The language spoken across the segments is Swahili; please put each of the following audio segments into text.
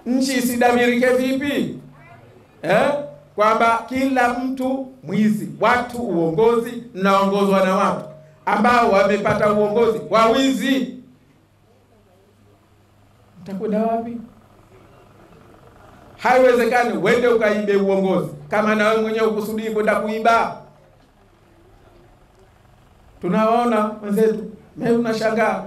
nchi isidamirike vipi? Kwamba kila mtu mwizi, watu uongozi naongozwa na watu ambao wamepata uongozi wa wizi. Utakwenda wapi? Haiwezekani uende ukaibe uongozi kama na wewe mwenyewe ukusudii kwenda kuiba. Tunaona wenzetu, mimi unashangaa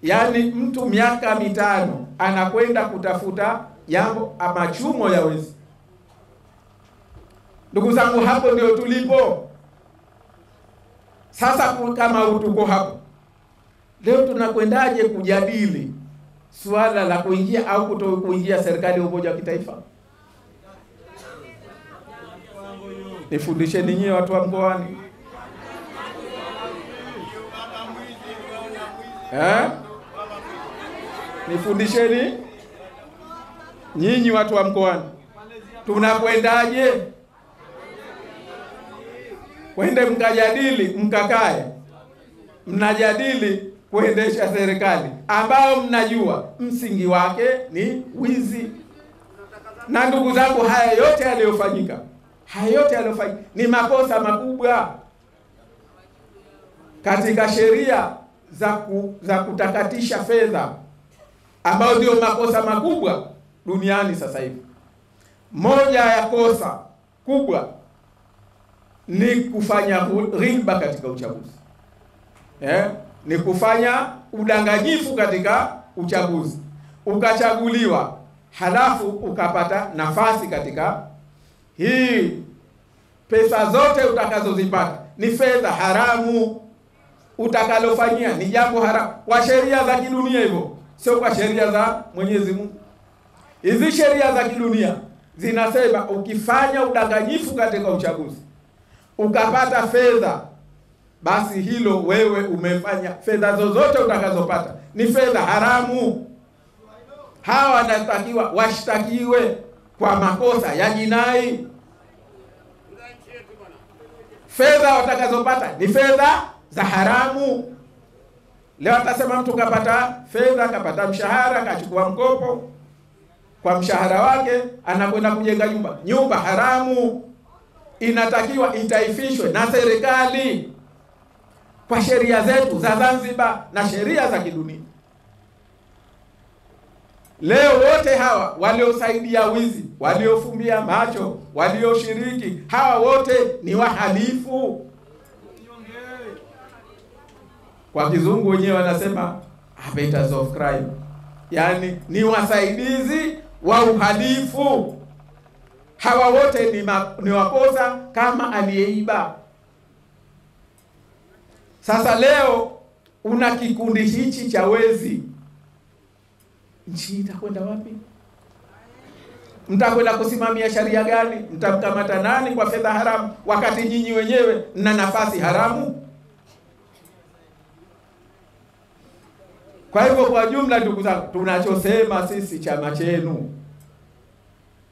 yani mtu miaka 5 anakwenda kutafuta jambo ama chumo ya wezi. Ndugu zangu, hapo ndio tulipo. Sasa kama utuko hapo, leo tunakwendaje kujadili swala la kuingia au kutokuingia serikali ya umoja wa kitaifa? Nifundisheni nyinyi watu wa mkoani. Nifundisheni nyinyi watu wa mkoani. Tunakwendaje? Wende mkajadili, mkakae. Mnajadili kuendesha serikali ambao mnajua msingi wake ni wizi. Na ndugu zangu, haya yote yaliyofanyika ni makosa makubwa katika sheria za kutakatisha fedha, ambao ndio makosa makubwa duniani sasa hivi. Moja ya kosa kubwa ni kufanya riba katika uchaguzi. Ni kufanya udanganyifu katika uchaguzi. Ukachaguliwa, halafu ukapata nafasi katika hii, pesa zote utakazozipata ni fedha haramu. Utakalofanyia ni jambo haramu kwa sheria za kidunia, hivyo sio kwa sheria za Mwenyezi Mungu. Hizi sheria za kidunia zinasema ukifanya udanganyifu katika uchaguzi ukapata fedha, basi hilo wewe umefanya, fedha zozote utakazopata ni fedha haramu. Hawa wanatakiwa washtakiwe kwa makosa ya jinai. Fedha watakazopata ni fedha za haramu. Leo atasema mtu kapata fedha, kapata mshahara, kachukua mkopo kwa mshahara wake, anakwenda kujenga nyumba haramu. Inatakiwa itaifishwe na serikali kwa sheria zetu za Zanzibar na sheria za kidunia. Leo wote hawa waliosaidia wizi, waliofumbia macho, walioshiriki, hawa wote ni wahalifu. Kwa kizungu wenyewe wanasema abettors of crime, yani ni wasaidizi wa uhalifu. Hawa wote ni wakosa kama aliyeiba. Sasa leo una kikundi hichi cha wezi, nchi itakwenda wapi? Mtakwenda kusimamia sharia gani? Mtamkamata nani kwa fedha haramu wakati nyinyi wenyewe mna nafasi haramu? Kwa hivyo kwa jumla, ndugu zangu, tunachosema sisi chama chenu,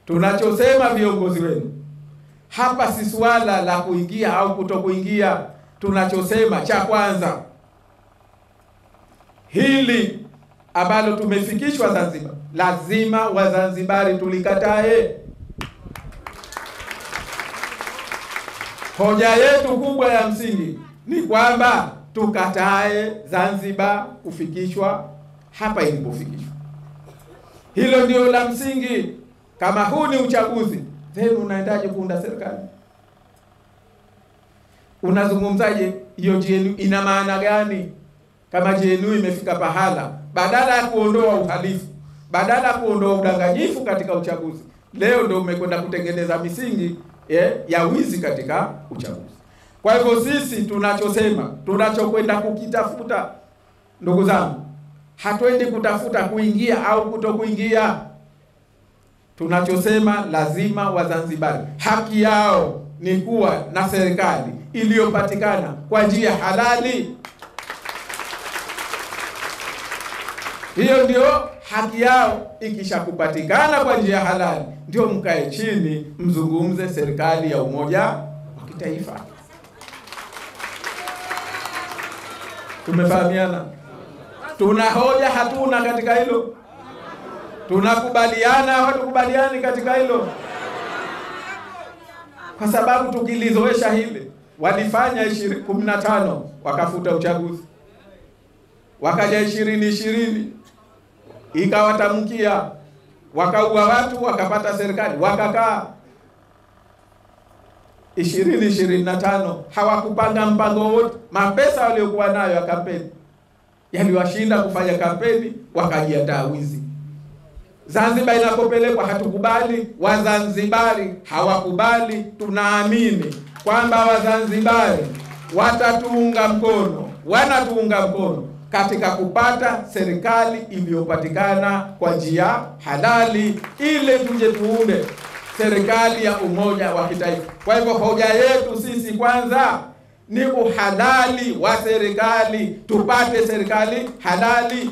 tunachosema viongozi wenu hapa, si swala la kuingia au kutokuingia. Tunachosema cha kwanza, hili ambalo tumefikishwa Zanzibar, lazima Wazanzibari tulikatae. Hoja yetu kubwa ya msingi ni kwamba tukatae Zanzibar kufikishwa hapa ilipofikishwa. Hilo ndio la msingi. Kama huu ni uchaguzi, then unaendaje kuunda serikali? Unazungumzaje hiyo GNU? Ina maana gani kama GNU imefika pahala, badala ya kuondoa uhalifu, badala ya kuondoa udanganyifu katika uchaguzi, leo ndio umekwenda kutengeneza misingi ya wizi katika uchaguzi. Kwa hivyo sisi tunachosema, tunachokwenda kukitafuta, ndugu zangu, hatuendi kutafuta kuingia au kutokuingia. Tunachosema, lazima Wazanzibari haki yao ni kuwa na serikali iliyopatikana kwa njia halali. Hiyo ndio haki yao. Ikishakupatikana kwa njia halali, ndio mkae chini mzungumze serikali ya umoja wa kitaifa. Tumefahamiana? Tuna hoja hatuna katika hilo? Tunakubaliana au hatukubaliani katika hilo? Kwa sababu tukilizoesha hili, walifanya 15 wakafuta uchaguzi. Wakaja 2020 ikawatamkia, wakaua watu, wakapata serikali, wakakaa. 2025 hawakupanga mpango wote. Mapesa waliokuwa nayo ya kampeni yaliwashinda kufanya kampeni, wakajiandaa wizi. Zanzibar inapopelekwa hatukubali, Wazanzibari hawakubali. Tunaamini kwamba Wazanzibari watatuunga mkono, wanatuunga mkono katika kupata serikali iliyopatikana kwa njia halali, ili tuje tuunde serikali ya umoja wa kitaifa. Kwa hivyo hoja yetu sisi kwanza ni uhalali wa serikali, tupate serikali halali